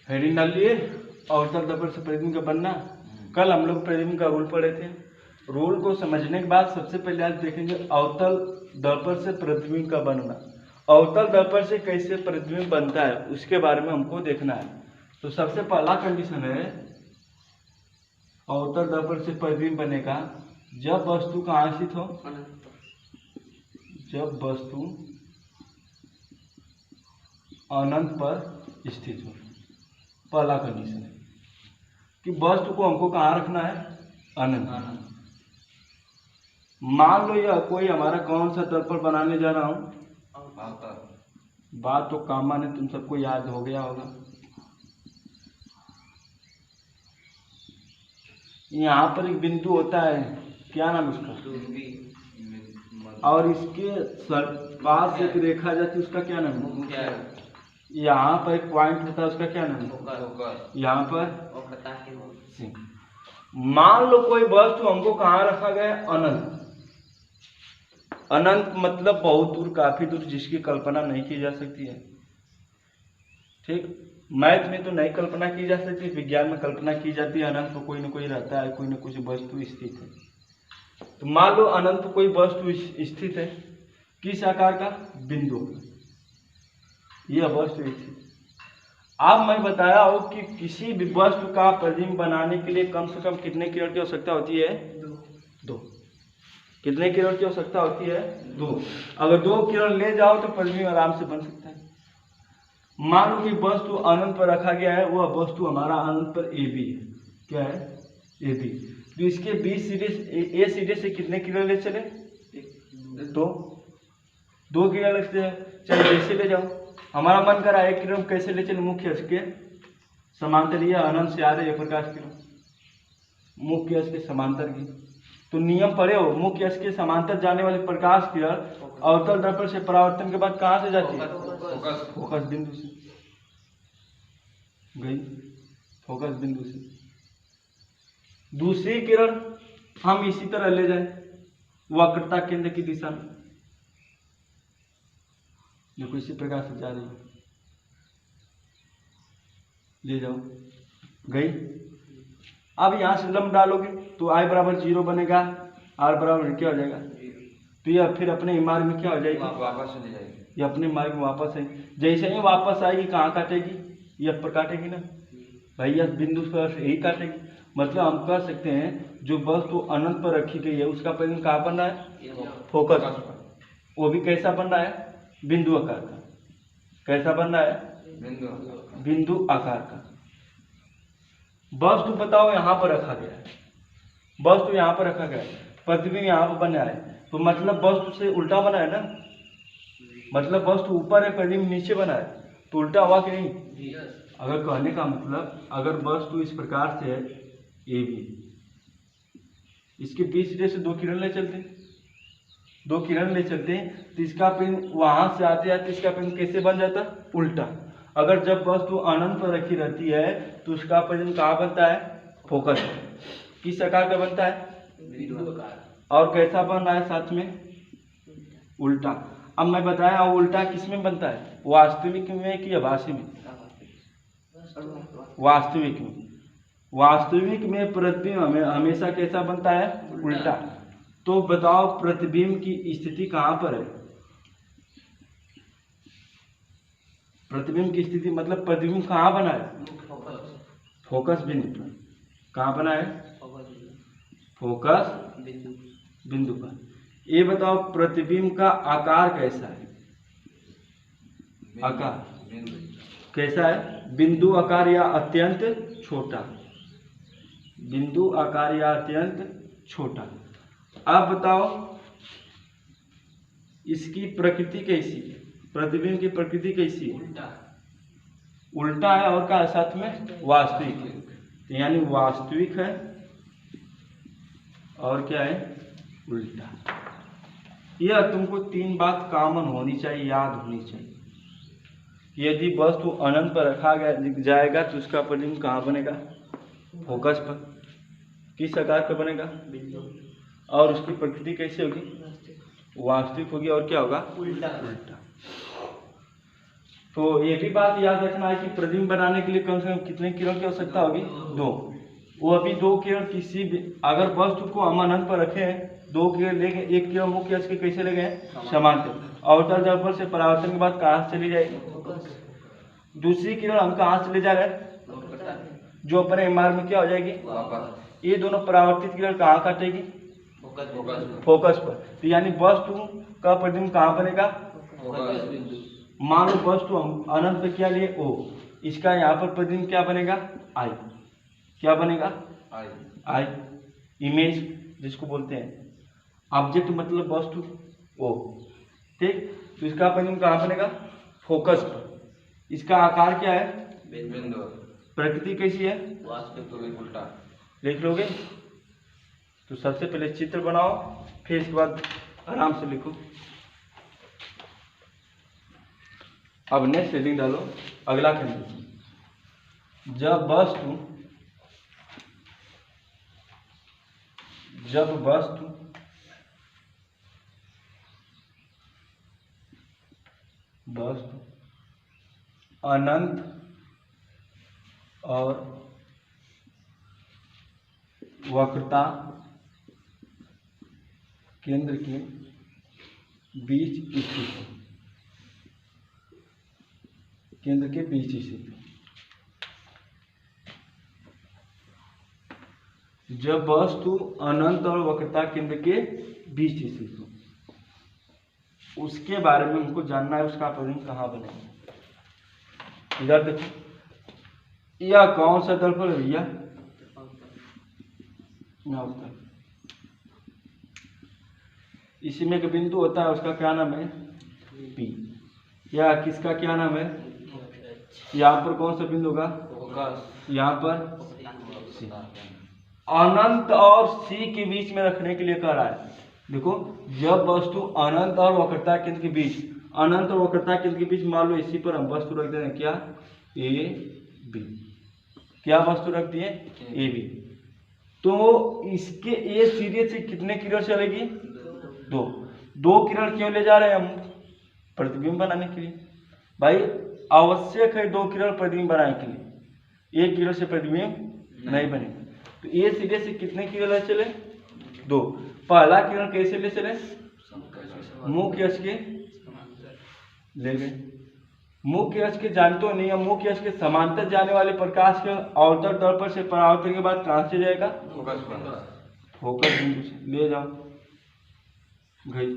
Heading डाल लिए, अवतल दर्पण से प्रतिबिंब का बनना। कल हम लोग प्रतिबिंब का रूल पढ़े थे। रूल को समझने के बाद सबसे पहले आज देखेंगे अवतल दर्पण से प्रतिबिंब का बनना। अवतल दर्पण से कैसे प्रतिबिंब बनता है उसके बारे में हमको देखना है। तो सबसे पहला कंडीशन है अवतल दर्पण से प्रतिबिंब बनेगा जब वस्तु कहाँ स्थित हो, जब वस्तु अनंत पर स्थित हो। पहला कंडीशन है कि वस्तु को हमको कहाँ रखना है, अनंत। मान लो यह कोई हमारा कौन सा दर्पण बनाने जा रहा हूँ, बात तो कॉमन है, तुम सबको याद हो गया होगा। यहाँ पर एक बिंदु होता है, क्या नाम उसका, और इसके पास एक रेखा जाती है, उसका क्या नाम है। यहाँ पर एक पॉइंट होता है, उसका क्या नाम है। यहाँ पर मान लो कोई वस्तु हमको कहाँ रखा गया, अनंत। अनंत मतलब बहुत दूर, काफी दूर, जिसकी कल्पना नहीं की जा सकती है। ठीक, मैथ में तो नहीं कल्पना की जा सकती, विज्ञान में कल्पना की जाती है। अनंत पर कोई न कोई रहता है, कोई न कोई वस्तु स्थित है। तो मान लो अनंत पर कोई वस्तु स्थित है, किस आकार का, बिंदु, यह वस्तु स्थित। अब मैं बताया हूं कि किसी भी वस्तु का प्रतिबिंब बनाने के लिए कम से कम कितने किरण की आवश्यकता होती है, दो। कितने किरण की आवश्यकता होती है, दो। अगर 2 किरण ले जाओ तो प्रतिबिंब आराम से बन सकता है। मान लो कि वस्तु अनंत पर रखा गया है, वह वस्तु हमारा अनंत पर ए बी है। क्या है, ए बी। तो इसके बी सिरे ए सिरे से कितने किरण ले चले, 2 किरण लगते हैं। चाहे जैसे ले जाओ, हमारा मन करा एक किरण कैसे ले चले, मुख्य अक्ष के समांतर, यह अनंत से आ रहे प्रकाश किरण मुख्य अक्ष के समांतर की। तो नियम पढ़े हो, मुख्य अक्ष के समांतर जाने वाले प्रकाश किरण अवतल दर्पण से परावर्तन के बाद कहां से जाती है, फोकस बिंदु से गई, फोकस बिंदु से। दूसरी किरण हम इसी तरह ले जाए वक्रता केंद्र की दिशा में, देखो इसी प्रकार से जा रही है, ले जाओ, गई। अब यहां से लंब डालोगे तो I बराबर 0 बनेगा, R बराबर क्या हो जाएगा, तो यह फिर अपने मार्ग में क्या हो जाएगी, वापस चली जाएगी। ये अपने मार्ग में वापस आएगी। जैसे ही वापस आएगी कहाँ काटेगी, यह पर काटेगी ना भाई, यह बिंदु पर यही काटेगी। मतलब हम कह सकते हैं जो वस्तु अनंत पर रखी गई है उसका प्रतिबिंब कहाँ बन रहा है, फोकस। वो भी कैसा बन रहा है, बिंदु आकार का। कैसा बन रहा है, बिंदु आकार का। वस्तु बताओ यहाँ पर रखा गया है, वस्तु यहाँ पर रखा गया है, प्रतिबिंब यहाँ पर बना है, तो मतलब वस्तु से उल्टा बना है ना। मतलब वस्तु ऊपर है, प्रतिबिंब नीचे बना है, तो उल्टा हुआ कि नहीं। अगर कहने का मतलब अगर वस्तु इस प्रकार से है ए बी, इसके बीच सिरे से 2 किरण ले चलते हैं, 2 किरण ले चलते हैं, तो इसका पिंड वहां से आते आते इसका पिंड कैसे बन जाता, उल्टा। अगर जब वस्तु अनंत पर रखी रहती है तो उसका प्रतिबिंब कहाँ बनता है, फोकस। किस आकार का बनता है, बिंदु आकार। और कैसा बन रहा है साथ में, उल्टा। अब मैं बताया उल्टा किस में बनता है, वास्तविक में कि आभासी में, वास्तविक में। वास्तविक में प्रतिबिंब हमेशा कैसा बनता है, उल्टा। तो बताओ प्रतिबिंब की स्थिति कहां पर है, प्रतिबिंब की स्थिति मतलब प्रतिबिंब कहां बना है, फोकस बिंदु पर। कहां बना है, फोकस बिंदु पर। ये बताओ प्रतिबिंब का आकार कैसा है, आकार कैसा है, बिंदु आकार या अत्यंत छोटा, बिंदु आकार या अत्यंत छोटा। अब बताओ इसकी प्रकृति कैसी है, प्रतिबिंब की प्रकृति कैसी है, उल्टा। उल्टा है और क्या साथ में, वास्तविक है। तो यानी वास्तविक है और क्या है, उल्टा। यह तुमको 3 बात कॉमन होनी चाहिए, याद होनी चाहिए। यदि वस्तु अनंत पर रखा जाएगा तो उसका प्रतिबिंब कहाँ बनेगा, फोकस पर। किस आकार का बनेगा, बिंदु। और उसकी प्रकृति कैसे होगी, वास्तविक होगी। और क्या होगा, उल्टा। उल्टा। तो ये भी बात याद रखना है कि प्रतिबिंब बनाने के लिए कम से कम कितने किरण की आवश्यकता होगी? 2। वो अभी 2 किरण किसी भी अगर वस्तु को हम अनंत पर रखे हैं, 2 किरण ले गए, 1 किरण मुख्य अक्ष के कैसे ले गए? समांतर। अवतल दर्पण से परावर्तन के बाद कहाँ से चली जाएगी? दूसरी किरण हम कहाँ से ले जा रहे हैं? जो अपने मार्ग में क्या हो जाएगी? ये दोनों परावर्तित किरण कहाँ काटेगी? फोकस पर। तो यानी वस्तु का प्रतिबिंब कहाँ बनेगा? मान लो वस्तु हम अनंत पे क्या लिए? O। इसका यहाँ पर प्रतिबिंब क्या बनेगा? I। क्या बनेगा? I। इमेज जिसको बोलते हैं, ऑब्जेक्ट मतलब वस्तु O। ठीक, तो इसका प्रतिबिंब कहाँ बनेगा? फोकस पर। इसका आकार क्या है? प्रकृति कैसी है? उल्टा। लिख लोगे? तो सबसे पहले चित्र बनाओ, फिर इसके बाद आराम से लिखो। अब नेक्स्ट हेडिंग डालो, अगला खंड। जब वस्तु अनंत और वक्रता केंद्र के बीच स्थित जब वस्तु अनंत और वक्रता केंद्र के बीच स्थित हो, उसके बारे में हमको जानना है, उसका प्रतिबिंब कहाँ बनेगा। इधर देखो, यह कौन सा दर्पण है भैया? इसी में एक बिंदु होता है, उसका क्या नाम है? P। या किसका क्या नाम है? यहाँ पर कौन सा बिंदु होगा? यहाँ पर C। अनंत और C के बीच में रखने के लिए कह रहा है। देखो, जब वस्तु अनंत और वक्रता केंद्र के बीच, अनंत और वक्रता केंद्र के बीच मान लो इसी पर हम वस्तु रख दें, क्या? AB। क्या वस्तु रख दिए? AB। तो इसके ए सिरे से कितने किरण चलेगी? 2 किरण क्यों ले जा रहे हैं हम? प्रतिबिंब बनाने के लिए। भाई आवश्यक है 2 किरण प्रतिबिंब बनाने के लिए, 1 किरण से प्रतिबिंब नहीं बनेगा। तो ए सिरे से कितने किरण ले चले? 2। पहला किरण कैसे ले चले? मुख्य अक्ष के ले गए। मुख्य अक्ष के जानते हो नहीं है, मुख्य अक्ष के समांतर जाने वाले प्रकाश के अवतल दर्पण से परावर्तन के बाद कहां से जाएगा? फोकस बिंदु से ले जाओ गई।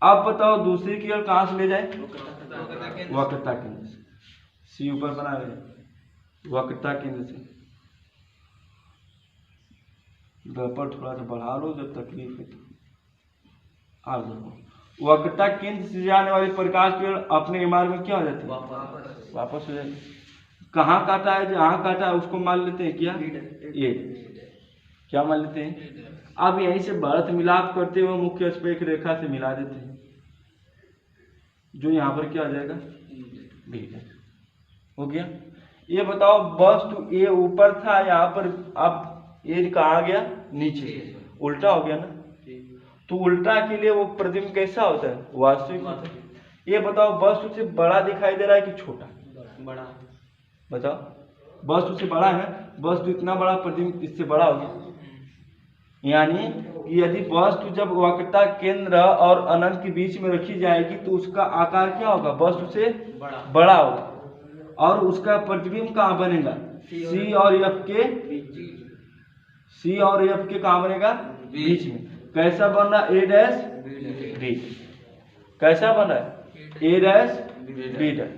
अब बताओ दूसरी किरण कहां से ले जाए? वक्रता केंद्र से। सी ऊपर बना रहे, वक्रता केंद्र से। दर्पण थोड़ा सा बढ़ा लो जब तकलीफ है तो। आ जाओ, वक्रता केंद्र से जाने वाली प्रकाश किरण अपने मार्ग में क्या हो जाती है? वापस हो जाती है। कहाँ काटा है? जहाँ काटा है उसको मान लेते हैं क्या? ए। क्या मान लेते हैं? अब यहीं से बढ़त मिलाप करते हुए मुख्य अक्ष पे एक रेखा से मिला देते हैं, जो यहाँ पर क्या आ जाएगा? बी। हो गया। ये बताओ, वस्तु ए ऊपर था, यहाँ पर अब ए कहाँ आ गया? नीचे। उल्टा हो गया ना? तो उल्टा के लिए वो प्रतिबिंब कैसा होता है? वास्तविक होता है। ये बताओ, वस्तु से बड़ा दिखाई दे रहा है कि छोटा? बड़ा। बताओ, वस्तु से बड़ा है, वस्तु इतना बड़ा, प्रतिबिंब इससे बड़ा हो गया। यानी कि यदि वस्तु जब वक्रता केंद्र और अनंत के बीच में रखी जाएगी तो उसका आकार क्या होगा? वस्तु से बड़ा होगा। और उसका प्रतिबिंब कहाँ बनेगा? सी और एफ के कहाँ बनेगा? बीच में। कैसा बन रहा? ए डैश बी। कैसा बन रहा है? ए डैश बी डैश।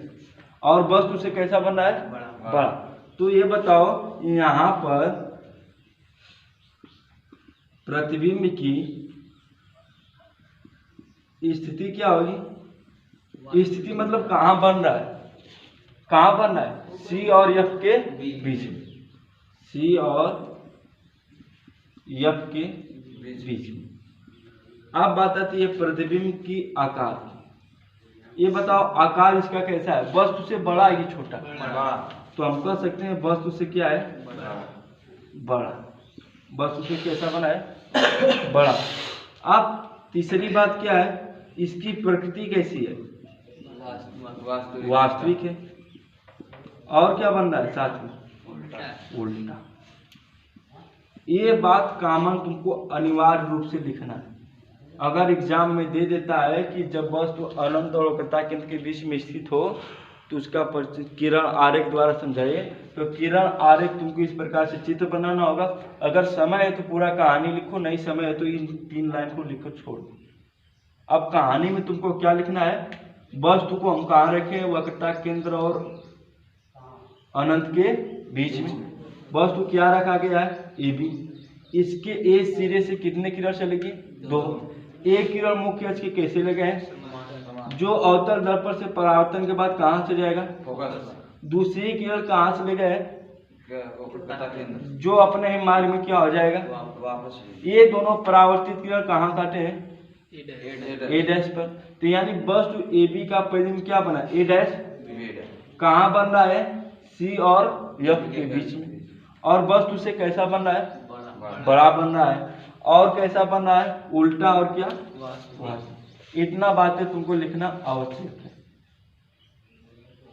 और वस्तु से कैसा बन रहा है? बड़ा। तो ये बताओ, यहाँ पर प्रतिबिंब की स्थिति क्या होगी? स्थिति मतलब कहाँ बन रहा है? कहाँ बन रहा है? सी और एफ के बीच में। सी और एफ के बीच में। अब बात आती है प्रतिबिंब की आकार की। ये बताओ, आकार इसका कैसा है? वस्तु से बड़ा है कि छोटा? तो हम कह सकते हैं वस्तु से क्या है? बड़ा। वस्तु से कैसा बना है? बड़ा। अब तीसरी बात क्या है? इसकी प्रकृति कैसी है? वास्तविक है। और क्या बन रहा है साथ में? उल्टा। ये बात कॉमन तुमको अनिवार्य रूप से लिखना है। अगर एग्जाम में दे देता है कि जब वस्तु अनंत और वक्रता केंद्र के बीच में स्थित हो तो उसका परिचय किरण आरेख द्वारा समझाइए। तो किरण आरेख तुमको इस प्रकार से चित्र बनाना होगा। अगर समय है तो पूरा कहानी लिखो, नहीं समय है तो इन 3 लाइन को लिखो छोड़ दो। अब कहानी में तुमको क्या लिखना है? वस्तु को हम कहाँ रखें? वक्रता केंद्र और अनंत के बीच में। वस्तु क्या रखा गया है? A B. इसके ए सिरे से कितने किरण चलेगी? 2। एक किरण मुख्य अक्ष के कैसे लगे हैं? जो अवतल दर्पण से परावर्तन के बाद कहाँ से जाएगा? दूसरी किरण कहाँ से ले गए? जो अपने ही मार्ग में क्या हो जाएगा? ये दोनों परावर्तित किरण कहाँ काटे हैं? ए डैश पर। तो यानी वस्तु ए बी का परिधि क्या बना? ए डैश। कहाँ बन रहा है? सी और एफ के बीच में। और वस्तु से कैसा बन रहा है? बड़ा बन रहा है। और कैसा बन रहा है? उल्टा और क्या? इतना बातें तुमको लिखना आवश्यक है।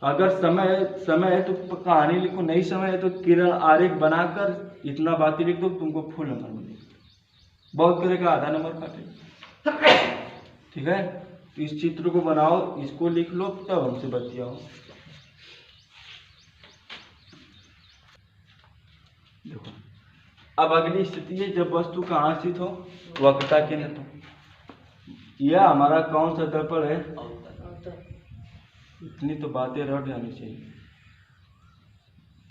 अगर समय है तो कहानी लिखो, नहीं समय है तो किरण आरेख बनाकर इतना बातें लिख दो, तुमको फुल नंबर मिलेगा। बहुत करेगा आधा नंबर काटेगा। ठीक है, तो इस चित्र को बनाओ, इसको लिख लो, तब हमसे बतियाओ। देखो अब अगली स्थिति है जब वस्तु कहाँ स्थित हो? वक्रता केंद्र पर। यह हमारा कौन सा दर्पण है? इतनी तो बातें रट जानी चाहिए।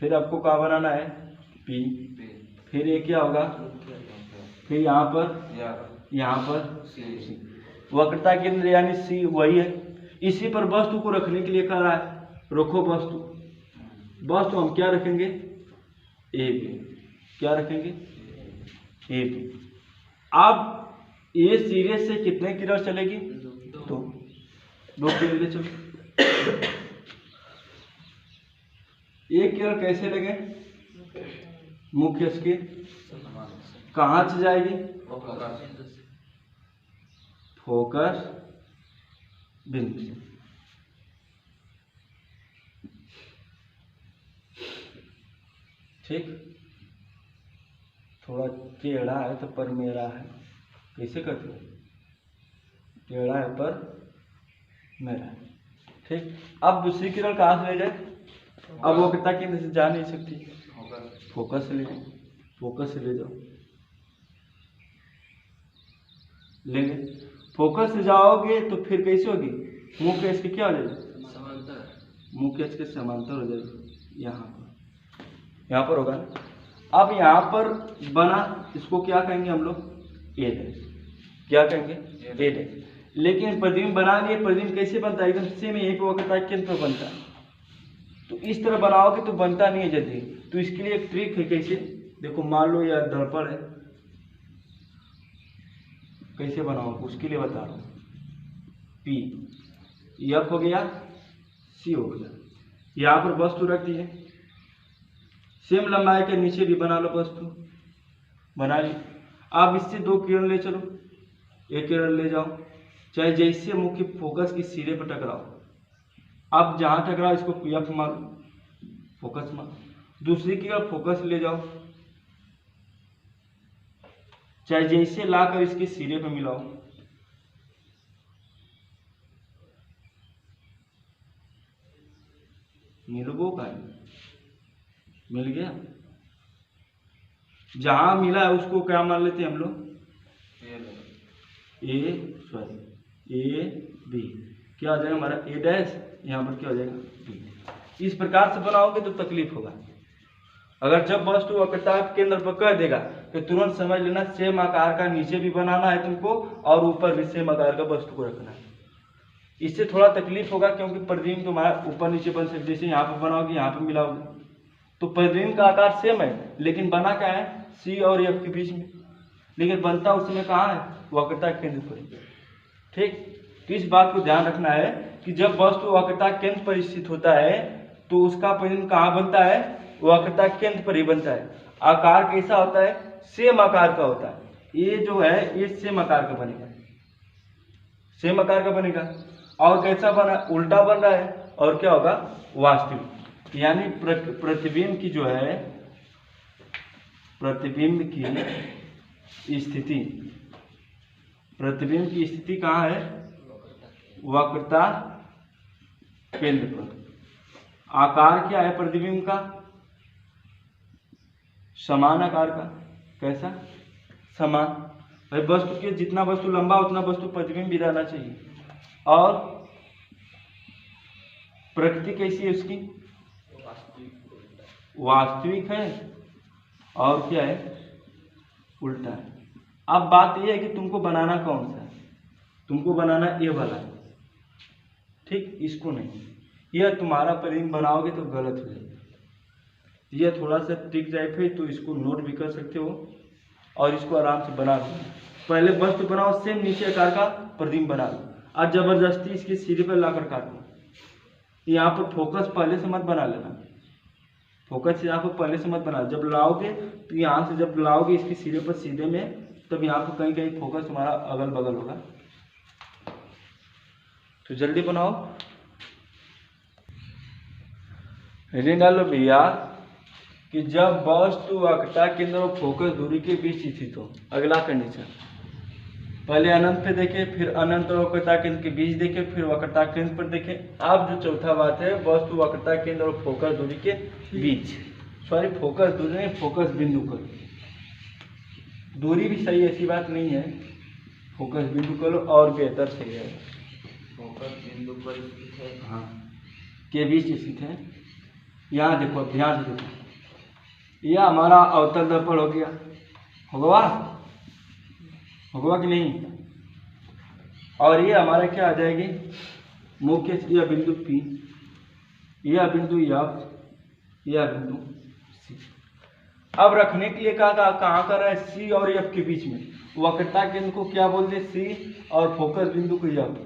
फिर आपको क्या बनाना है? पी। फिर ये क्या होगा? फिर यहाँ पर सी। वक्रता केंद्र यानी सी वही है। इसी पर वस्तु को रखने के लिए कह रहा है, रखो वस्तु हम क्या रखेंगे? A B. क्या रखेंगे? A B. अब ए सिरे से कितने किरण चलेगी? 2 किरण ले चलो। एक किरण कैसे लगे? मुख्य अक्ष के। कहाँ से जाएगी? फोकस बिंदु से। ठीक, थोड़ा टेढ़ा है तो पर मेरा है। कैसे करते हो? टेढ़ा है पर मेरा है। ठीक, अब दूसरी किरण कहाँ से ले जाए? अब वो वक्रता केंद्र से जा नहीं सकती, फोकस से ले जाओ। फोकस से ले जाओ, लेंगे। फोकस से जाओगे तो फिर कैसे होगी? मुख्य अक्ष के क्या हो जाएगी? मुख्य अक्ष के समांतर हो जाएगी। यहाँ पर होगा। अब यहाँ पर बना, इसको क्या कहेंगे हम लोग? ए डैश। क्या कहेंगे? ए डैश। लेकिन प्रतिबिंब बना लिए, प्रतिबिंब कैसे बनता है? एकदम सेम यहीं पे वक्रता केंद्र पर बनता है। तो इस तरह बनाओगे तो बनता नहीं है जल्दी। तो इसके लिए एक ट्रिक है। कैसे? देखो, मान लो यह दर्पण है, कैसे बनाओगे उसके लिए बता रहा हूँ। पी, एफ हो गया, सी हो गया। यहाँ पर वस्तु रख दी है, सेम लंबाई के नीचे भी बना लो वस्तु, बना ली। आप इससे 2 किरण ले चलो, एक किरण ले जाओ, चाहे जैसे मुख्य फोकस की सिरे पर टकराओ। आप जहाँ टकराओ इसको एफ मारो, फोकस मारो। दूसरी किरण फोकस ले जाओ, चाहे जैसे लाकर इसके सिरे पर मिलाओ। मिलगो का मिल गया। जहां मिला है उसको क्या मान लेते हैं हम लोग? A B. क्या हो जाएगा हमारा? A dash. यहाँ पर क्या हो जाएगा? बी। इस प्रकार से बनाओगे तो तकलीफ होगा। अगर जब वस्तु वक्रता केंद्र पर कह देगा तो तुरंत समझ लेना सेम आकार का नीचे भी बनाना है तुमको और ऊपर भी सेम आकार का वस्तु को रखना है। इससे थोड़ा तकलीफ होगा क्योंकि प्रतिबिंब तुम्हारा ऊपर नीचे बन सकते। जैसे यहाँ पर बनाओगे, यहाँ पर मिलाओगे तो प्रतिबिंब का आकार सेम है, लेकिन बना क्या है? सी और एफ के बीच में। लेकिन बनता उस समय कहाँ है? वक्रता केंद्र पर। ठीक, तो इस बात को ध्यान रखना है कि जब वस्तु वक्रता केंद्र पर स्थित होता है तो उसका प्रतिबिंब कहाँ बनता है? वक्रता केंद्र पर ही बनता है। आकार कैसा होता है? सेम आकार का होता है। ये जो है ये सेम आकार का बनेगा, सेम आकार का बनेगा। और कैसा बना, उल्टा बन रहा है, और क्या होगा, वास्तविक। यानी प्रतिबिंब की जो है, प्रतिबिंब की स्थिति, प्रतिबिंब की स्थिति कहाँ है, वक्रता केंद्र पर। आकार क्या है प्रतिबिंब का, समान आकार का। कैसा, समान। भाई वस्तु के जितना वस्तु लंबा उतना वस्तु प्रतिबिंब भी रहना चाहिए। और प्रकृति कैसी है उसकी, वास्तविक है, और क्या है, उल्टा है। अब बात यह है कि तुमको बनाना कौन सा है, तुमको बनाना ये वाला है, ठीक, इसको नहीं। यह तुम्हारा प्रतिबिंब बनाओगे तो गलत हो जाएगा। यह थोड़ा सा टिक जाए फिर तो इसको नोट भी कर सकते हो और इसको आराम से बना लो। पहले वस्तु बनाओ, सेम नीचे आकार का प्रतिबिंब बना लो, और जबरदस्ती इसके सिरे पर लाकर काटो। यहाँ पर फोकस पहले से मत बना लेना, फोकस यहाँ पर पहले से मत बना। जब लाओगे तो यहाँ से जब लाओगे इसके सिरे पर सीधे में, तब यहाँ पर कहीं कहीं फोकस तुम्हारा अगल बगल होगा। तो जल्दी बनाओ, रीडिंग डालो भैया कि जब वस्तु वक्रता केंद्र और फोकस दूरी के बीच स्थित हो। अगला कंडीशन, पहले अनंत पे देखे, फिर अनंत और वक्रता केंद्र के बीच देखे, फिर वक्रता केंद्र पर देखे। अब जो चौथा बात है, वस्तु वक्रता केंद्र और फोकस दूरी के बीच, सॉरी फोकस दूरी नहीं, फोकस बिंदु पर। दूरी भी सही, ऐसी बात नहीं है, फोकस बिंदु करो और बेहतर सही है। फोकस बिंदु पर स्थित है, हाँ, के बीच स्थित है। यहाँ देखो, ध्यान से देखो, यह हमारा अवतल दर्पण हो गया, होगा कि नहीं। और ये हमारा क्या आ जाएगी, मुख्य, यह बिंदु P, यह बिंदु F, यह बिंदु C। अब रखने के लिए कहाँ कर रहा है, C और F के बीच में। वक्रता केंद्र को क्या बोलते हैं, C, और फोकस बिंदु को F।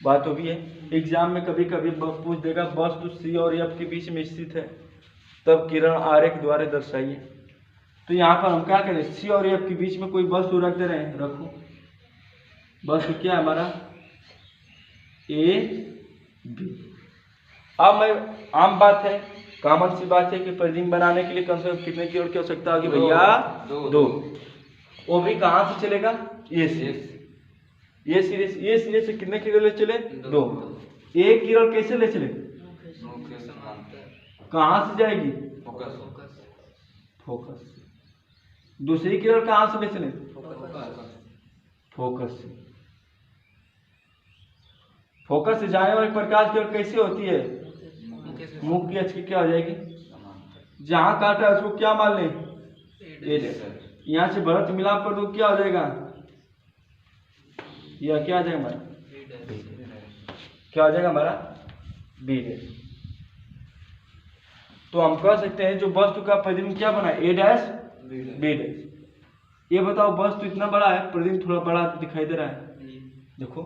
बात तो भी है, एग्जाम में कभी कभी पूछ देगा वस्तु C और F के बीच में स्थित है, तब किरण आरेख द्वारा दर्शाइए। तो यहाँ पर हम क्या करें, C और F के बीच में कोई वस्तु रख दे रहे हैं, रखो। वस्तु क्या है हमारा, A B। अब मैं, आम बात है, कॉमन सी बात है कि प्रतिबिंब बनाने के लिए कम से कम कितने किरण की आवश्यकता होगी भैया, दो। वो भी कहाँ से चलेगा, ये सिरे से कितने किरण ले चले, दो। एक किरण कैसे ले चले, कहाँ से जाएगी, फोकस। दूसरी किरण कहाँ से ले चले, फोकस से। फोकस से जाने वाली प्रकाश किरण कैसे होती है, मुख्य अक्ष की क्या हो जाएगी, जहां काटा है उसको क्या मान लें, यहाँ से भरत मिलाप कर दो, क्या हो जाएगा, यह क्या आ जाएगा हमारा, क्या हो जाएगा हमारा, B डैश। तो हम कह सकते हैं जो वस्तु का प्रतिबिंब क्या बना, A डैश B डैश। ये बताओ, वस्तु इतना बड़ा है, प्रतिबिंब थोड़ा बड़ा दिखाई दे रहा है। देखो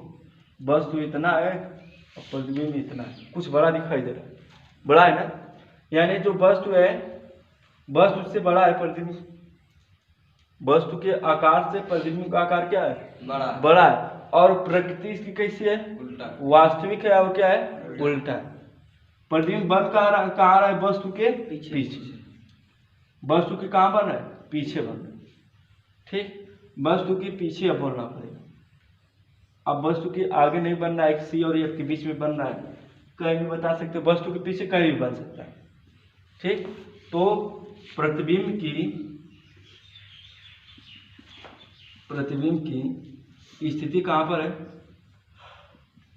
वस्तु इतना है और प्रतिबिंब इतना है, कुछ बड़ा दिखाई दे रहा है, बड़ा है ना। यानी जो वस्तु है, वस्तु से बड़ा है प्रतिबिंब, वस्तु के आकार से प्रतिबिंब का आकार क्या है, बड़ा है। और प्रकृति इसकी कैसी है, उल्टा, वास्तविक है, और क्या है, उल्टा है। प्रतिबिंब बन कहाँ रहा है, वस्तु के पीछे। वस्तु के कहाँ बन रहा है, पीछे बन रहा है, ठीक। वस्तु के पीछे अब बोलना पड़ेगा। अब वस्तु के आगे नहीं बन रहा है, C और F के बीच में बन रहा है, कहीं भी बता सकते, वस्तु के पीछे कहीं भी बन सकता है, ठीक। तो प्रतिबिंब की स्थिति कहाँ पर है,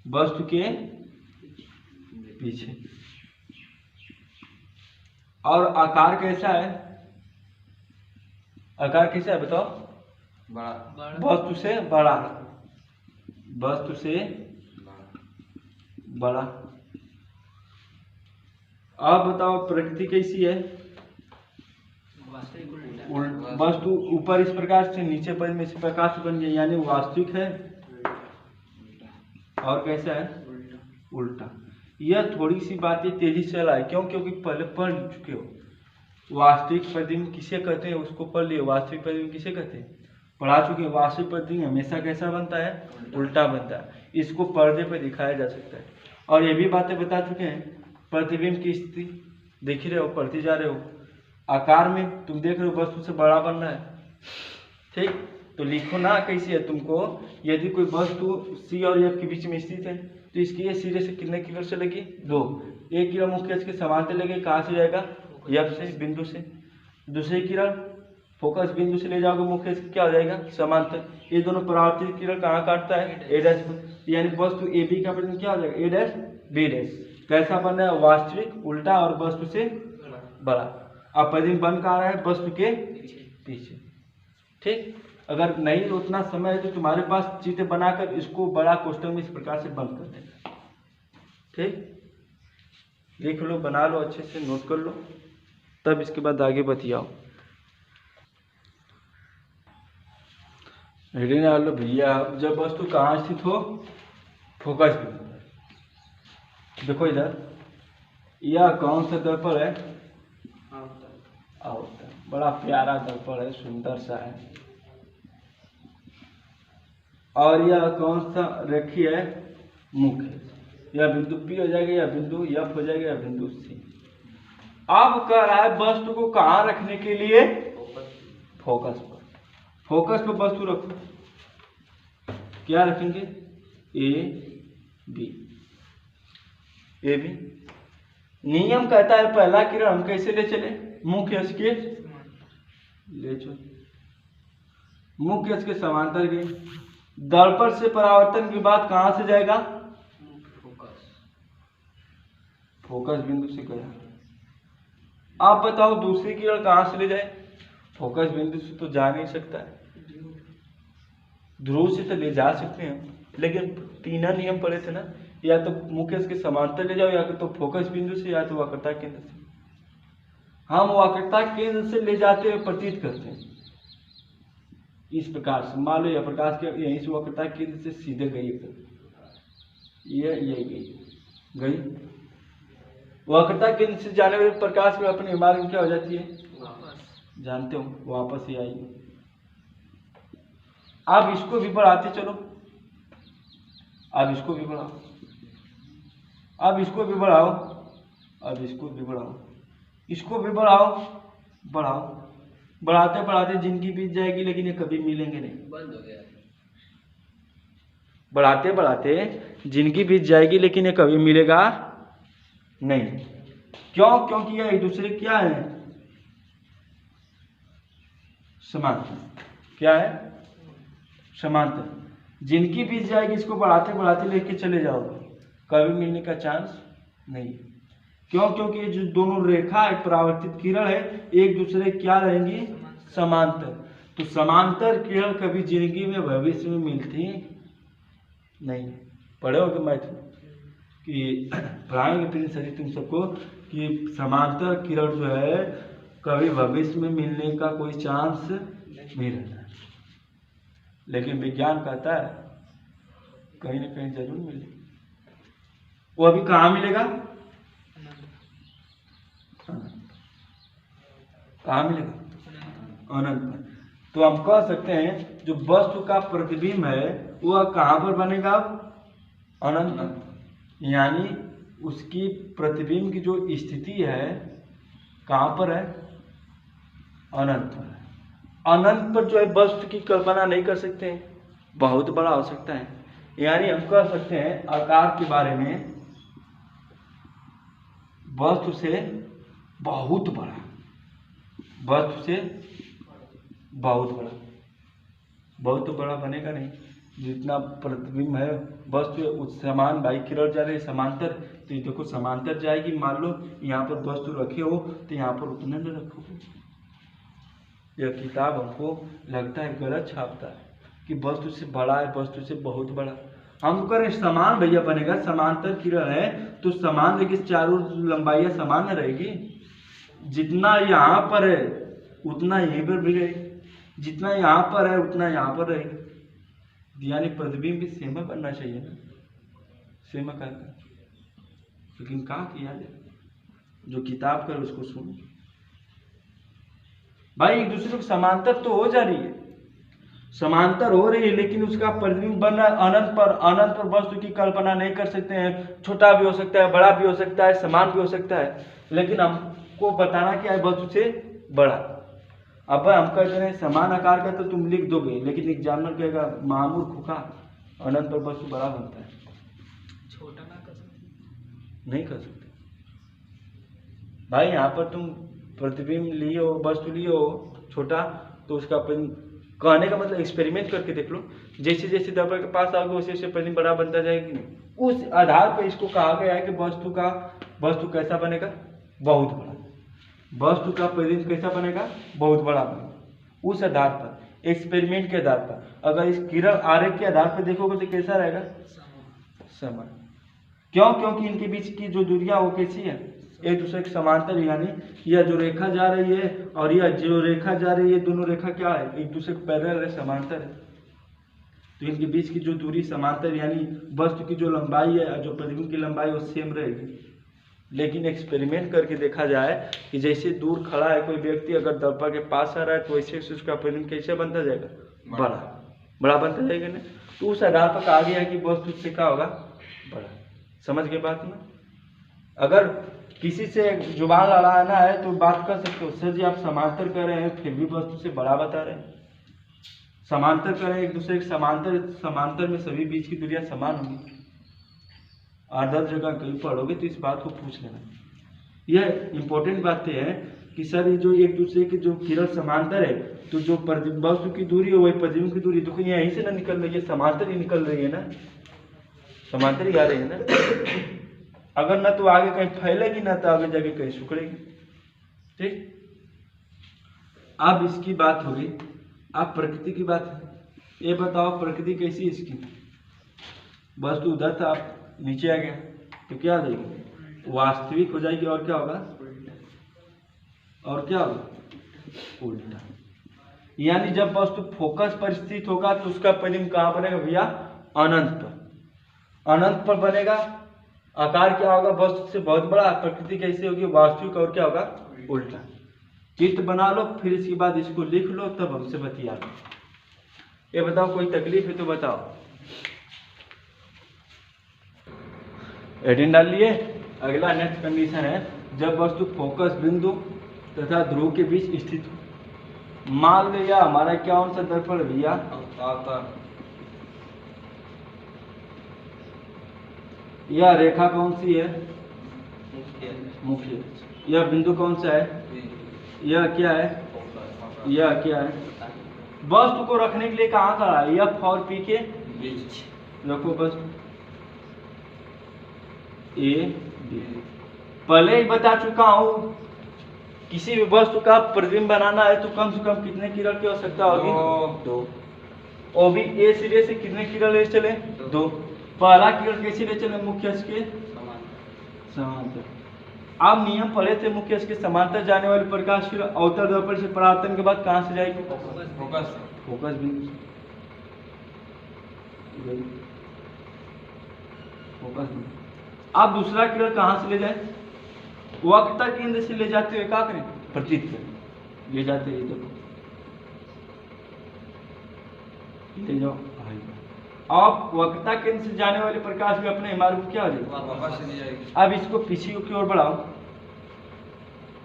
वस्तु के पीछे। और आकार कैसा है, आकार कैसा है बताओ, बड़ा, वस्तु से बड़ा, वस्तु से बड़ा। अब बताओ प्रकृति कैसी है, वस्तु ऊपर इस प्रकार से, नीचे पर में इस प्रकार से बन गई, यानी वास्तविक है। और कैसा है, उल्टा। यह थोड़ी सी बातें तेजी से चला है, क्यों, क्योंकि पहले पढ़ चुके हो। वास्तविक प्रतिबिंब किसे कहते हैं, उसको पढ़ लियो। वास्तविक प्रतिबिंब किसे कहते हैं, पढ़ा चुके हैं। वास्तविक प्रतिबिंब हमेशा कैसा बनता है, उल्टा बनता है। इसको पर्दे पर दिखाया जा सकता है। और ये भी बातें बता चुके हैं, प्रतिबिंब की स्थिति देख ही रहे हो, पढ़ते जा रहे हो, आकार में तुम देख रहे हो वस्तु से बड़ा बन रहा है, ठीक। तो लिखो ना कैसी है तुमको, यदि कोई वस्तु सी और एफ के बीच में स्थित है तो इसकी ये सिरे से कितने किलो चलेगी, 2। एक किरण मुख्य अक्ष के समांतर लगेगी, कहाँ से जाएगा, एफ से, बिंदु से। दूसरी किरण फोकस बिंदु से ले जाओगे मुख्य अक्ष क्या हो जाएगा, समांतर। ये दोनों परावर्तित किरण कहाँ काटता है, ए डैश पर, यानी वस्तु ए बी का प्रतिबिंब क्या हो जाएगा, ए डैश बी डैश। कैसा बन रहा है, वास्तविक उल्टा और वस्तु से बड़ा। अब प्रतिबिंब बन कहाँ रहा है, वस्तु के पीछे, ठीक। अगर नहीं उतना समय है तो तुम्हारे पास चित्र बनाकर इसको बड़ा कोष्ठक में इस प्रकार से बंद कर देना, ठीक। लिख लो, बना लो, अच्छे से नोट कर लो, तब इसके बाद आगे बतियाओ। हेडिंग डाल लो भैया, जब वस्तु कहाँ स्थित हो, फोकस पे। देखो इधर, यह कौन सा दर्पण है, आउटर, बड़ा प्यारा दर्पण है, सुंदर सा है। और यह कौन सा रेखी है, मुख्य। यह बिंदु P हो जाएगा, या बिंदु F हो जाएगा, या बिंदु C। अब कह रहा है वस्तु को कहाँ रखने के लिए, फोकस पर। फोकस पर वस्तु रखो, क्या रखेंगे, ए बी। नियम कहता है पहला किरण हम कैसे ले चले, मुख्य अक्ष के ले चलो, मुख्य अक्ष के समांतर गए, दर्पण से परावर्तन के बाद कहां से जाएगा, फोकस बिंदु से गया। आप बताओ दूसरी किरण कहां से ले जाए, फोकस बिंदु से तो जा नहीं सकता है, ध्रुव से तो ले जा सकते हैं, लेकिन तीन नियम पड़े थे ना, या तो मुख्य अक्ष के समांतर ले जाओ, या तो फोकस बिंदु से, या तो वक्रता केंद्र से। हम वक्रता केंद्र से ले जाते हुए प्रतीत करते हैं इस प्रकार से। मान लो यह प्रकाश के यहीं से वक्रता केंद्र से सीधे गई, ये गई वक्रता केंद्र से जाने वाले प्रकाश में अपने मार्ग में क्या हो जाती है, जानते हो, वापस ही आई। अब इसको भी बढ़ाते चलो, अब इसको भी बढ़ाओ, अब इसको भी बढ़ाओ, अब इसको भी बढ़ाओ, इसको भी बढ़ाओ, बढ़ाओ, बढ़ाते बढ़ाते जिंदगी बीत जाएगी, लेकिन ये कभी मिलेंगे नहीं, बंद हो गया। बढ़ाते बढ़ाते जिंदगी बीत जाएगी, लेकिन ये कभी मिलेगा नहीं। क्यों, क्योंकि ये एक दूसरे क्या है, समांतर। क्या है, समांतर। जिंदगी बीत जाएगी, इसको बढ़ाते बढ़ाते लेके चले जाओगे, कभी मिलने का चांस नहीं। क्यों, क्योंकि ये जो दोनों रेखा है, परावर्तित किरण है, एक दूसरे क्या रहेंगी, समांतर। तो समांतर किरण कभी जिंदगी में भविष्य में मिलती नहीं। पढ़े हो कि मैथ कि पढ़ाएंगे प्रिंस सर तुम सबको कि समांतर किरण जो है कभी भविष्य में मिलने का कोई चांस नहीं रहता है, लेकिन विज्ञान कहता है कहीं ना कहीं जरूर मिले। वो अभी कहाँ मिलेगा, कहाँ मिलेगा, अनंत पर। तो हम कह सकते हैं जो वस्तु का प्रतिबिंब है वह कहाँ पर बनेगा, अनंत पर। यानी उसकी प्रतिबिंब की जो स्थिति है कहाँ पर है, अनंत पर। अनंत पर जो है वस्तु की कल्पना नहीं कर सकते हैं, बहुत बड़ा हो सकता है। यानी हम कह सकते हैं आकार के बारे में, वस्तु से बहुत बड़ा, वस्तु से बहुत बड़ा, बहुत बड़ा बनेगा नहीं। जितना प्रतिबिंब है वस्तु उस समान भाई किरण जा रही है समांतर, तो ये देखो समांतर जाएगी। मान लो यहाँ पर वस्तु रखे हो तो यहाँ पर उतना न रखोगे। यह किताब हमको लगता है गलत छापता है कि वस्तु से बड़ा है, वस्तु से बहुत बड़ा। हम करें समान भैया बनेगा, समांतर किरण है तो समान, लेकिन चारों लंबाइयाँ समान रहेगी। जितना यहाँ पर है उतना यहीं पर भी रहेगी, जितना यहाँ पर है उतना यहाँ पर रहेगी। यानी प्रतिबिंब भी सेम बनना चाहिए ना, सेम करके। लेकिन कहा किया जाए, जो किताब कर उसको सुनो भाई। एक दूसरे को समांतर तो हो जा रही है, समांतर हो रही है लेकिन उसका प्रतिबिंब बन रहा है अनंत पर। अनंत पर वस्तु की कल्पना नहीं कर सकते हैं, छोटा भी हो सकता है, बड़ा भी हो सकता है, समान भी हो सकता है, लेकिन हमको बताना क्या है, वस्तु से बड़ा। अब हम कहते हैं समान आकार का तो तुम लिख दोगे, लेकिन एग्जामिनर कहेगा महामूर्ख का अनंत पर वस्तु बड़ा बनता है, छोटा ना कर सकते, नहीं कर सकते भाई। यहाँ पर तुम प्रतिबिंब लिए हो, वस्तु लिए हो छोटा, तो उसका कहने का मतलब एक्सपेरिमेंट करके देख लो, जैसे जैसे दर्पण के पास आओगे वैसे वैसे प्रतिबिंब बड़ा बनता जाएगी नहीं। उस आधार पर इसको कहा गया है कि वस्तु कैसा बनेगा, बहुत बड़ा। वस्तु का प्रतिबिंब कैसा बनेगा, बहुत बड़ा बनेगा। उस आधार पर, एक्सपेरिमेंट के आधार पर। अगर इस किरण आरेख के आधार पर देखोगे तो कैसा रहेगा, समान। क्यों? क्योंकि इनके बीच की जो दूरियां वो कैसी है, एक दूसरे के समांतर, यानी यह जो रेखा जा रही है और यह जो रेखा जा रही है, दोनों रेखा क्या है, एक दूसरे के पैरेलल है, समांतर है। तो इनके बीच की जो दूरी समांतर, यानी वस्तु की जो लंबाई है और जो प्रतिबिंब की लंबाई वो सेम रहेगी। लेकिन एक्सपेरिमेंट करके देखा जाए कि जैसे दूर खड़ा है कोई व्यक्ति, अगर दर्पण के पास आ रहा है तो वैसे उसका प्रतिबिंब कैसे बनता जाएगा, बड़ा बनता जाएगा ना। तो उस आधार पर कहा गया है कि वस्तु से क्या होगा, बड़ा। समझ गए बात ना? अगर किसी से जुबान लड़ाना है तो बात कर सकते हो, सर जी आप समांतर कर रहे हैं फिर भी वस्तु से बड़ा बता रहे हैं। समांतर करें एक दूसरे के समांतर में सभी बीच की दूरियां समान होंगी। 8-10 जगह कहीं पढ़ोगे तो इस बात को पूछ लेना। यह इंपॉर्टेंट बातें हैं कि सर ये जो एक दूसरे की जो किरण समांतर है, तो जो वस्तु की दूरी है वही प्रतिबिंब की दूरी, तो यहीं से ना निकल रही है, समांतर ही निकल रही है ना, समांतर ही आ रही है ना। अगर ना तो आगे कहीं फैलेगी ना तो आगे जाके कहीं सुखड़ेगी। ठीक, अब इसकी बात हो गई। अब प्रकृति की बात है। ये बताओ प्रकृति कैसी है इसकी, वस्तु उधर था आप नीचे आ गया तो क्या हो जाएगी, वास्तविक हो जाएगी। और क्या होगा, और क्या होगा, उल्टा। यानी जब वस्तु फोकस पर स्थित होगा तो उसका प्रतिबिंब कहाँ बनेगा भैया, अनंत पर। अनंत पर बनेगा, आकार क्या होगा, वस्तु से बहुत बड़ा। प्रकृति कैसे होगी, वास्तविक। और क्या होगा, उल्टा। चित्र बना लो, फिर इसके बाद इसको लिख लो, तब हमसे बतिया लो। ये बताओ कोई तकलीफ है तो बताओ। एडिन डाल लिए। अगला नेक्स्ट कंडीशन है, जब वस्तु फोकस बिंदु तथा ध्रुव के बीच स्थित हो। मान लो या हमारा क्या कौन सा दर्पण भैया, यह रेखा कौन सी है, मुख्य। यह बिंदु कौन सा है, यह क्या है, यह क्या है। वस्तु को रखने के लिए कहाँ खड़ा है, एफ और पी के बीच रखो बस, ए बी। पहले ही बता चुका हूँ, किसी भी वस्तु का प्रतिबिंब बनाना है तो कम से कम कितने किरण की आवश्यकता होगी, 2। और भी ए सिरे से कितने किरण ले चले, 2। पहला किरण कैसे ले चले, मुख्य अक्ष के समांतर। आप नियम पढ़े थे, मुख्य अक्ष के समांतर जाने वाली प्रकाश किरण अवतल दर्पण से परावर्तन के बाद कहां से जाएगी, फोकस बिंदु। आप दूसरा किरण कहां से ले जाए, वक्रता केंद्र से ले जाते हुए क्या करें, प्रतीत करें, ले जाते हैं, देखो ले जाओ। अब वक्रता केंद्र से जाने वाले प्रकाश भी अपने मार्ग क्या हो जाएगी। अब इसको पीछे की ओर बढ़ाओ,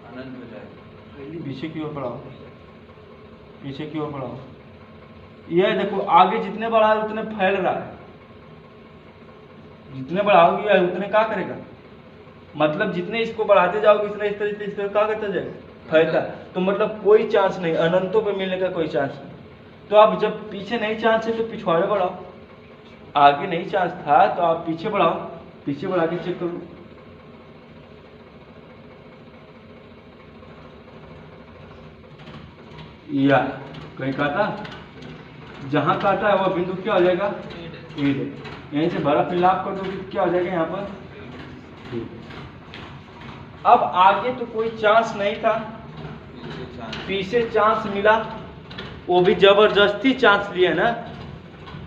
अनंत हो जाएगा। पीछे की ओर बढ़ाओ, पीछे की ओर बढ़ाओ। यह देखो आगे जितने बढ़ा है उतने फैल रहा है, जितने बढ़ाओगे उतने क्या करेगा, मतलब जितने इसको बढ़ाते जाओगे इस तरह क्या करता जाएगा, फैलता। तो मतलब कोई चांस नहीं, अनंतों पे मिलने का कोई चांस नहीं। तो अब जब पीछे नहीं चांस है तो पिछवाड़े बढ़ाओ, आगे नहीं चांस था तो आप पीछे बढ़ाओ, पीछे बढ़ा के चेक करो। या कहीं काटा, जहां काटा है वह बिंदु क्या हो जाएगा, यहीं से भरा फिलाप कर दो, क्या हो जाएगा यहाँ पर। अब आगे तो कोई चांस नहीं था, पीछे चांस मिला, वो भी जबरदस्ती चांस लिए ना,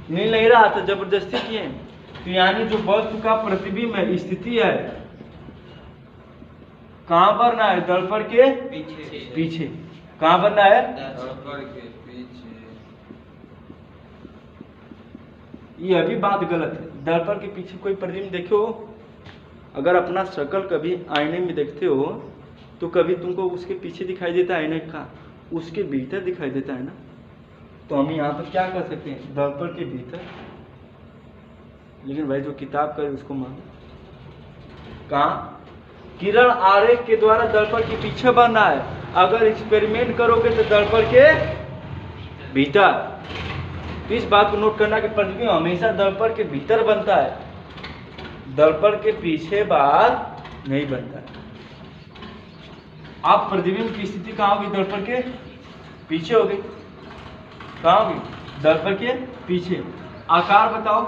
मिल नहीं रहा था, जबरदस्ती किए। तो यानी जो वस्तु का प्रतिबिंब है, स्थिति है, कहां बनना है, दर्पण के पीछे। कहां बनना है, दर्पण के पीछे। ये अभी बात गलत है। दर्पण के पीछे कोई प्रतिबिंब देखे हो? अगर अपना शक्ल कभी आईने में देखते हो तो कभी तुमको उसके पीछे दिखाई देता है आईने का, उसके भीतर दिखाई देता है ना। तो हम यहाँ पर क्या कर सकते हैं, दर्पण के भीतर। लेकिन भाई जो किताब का है उसको मान, कहाँ किरण आरेख के द्वारा दर्पण के पीछे बनना है। अगर एक्सपेरिमेंट करोगे तो दर्पण के भीतर। तो इस बात को नोट करना कि प्रतिबिंब हमेशा दर्पण के भीतर बनता है, दर्पण के पीछे बाहर नहीं बनता है। आप प्रतिबिंब की स्थिति कहाँ होगी, दर्पण के पीछे होगी। कहाँ होगी, दर्पण के पीछे। आकार बताओ,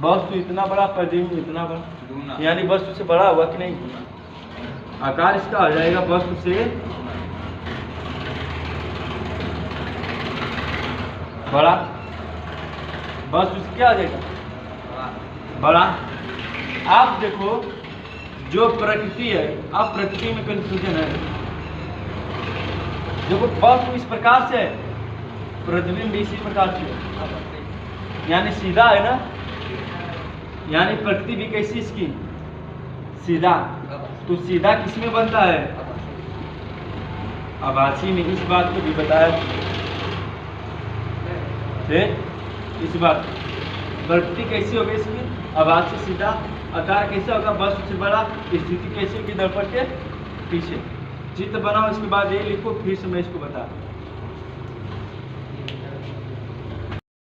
वस्तु इतना बड़ा, प्रतिबिंब इतना बड़ा, यानी वस्तु से बड़ा हुआ कि नहीं। आकार इसका आ जाएगा वस्तु से बड़ा, वस्तु से क्या आ जाएगा, बड़ा। आप देखो जो प्रकृति है, आप प्रकृति में कंफ्यूजन है। देखो वस्तु इस प्रकार से है, प्रतिबिंब भी इसी प्रकार से है, यानी सीधा है ना। यानी प्रकृति भी कैसी इसकी, सीधा। तो सीधा किसमें बनता है, आभासी में। इस बात को भी बताया ठीक। इस बात प्रकृति कैसी होगी इसकी, आभासी सीधा। आकार कैसे होगा, वस्तु से बड़ा। स्थिति कैसी होगी, दर्पण के पीछे। चित्र बनाओ, इसके बाद ये लिखो, फिर से मैं इसको बता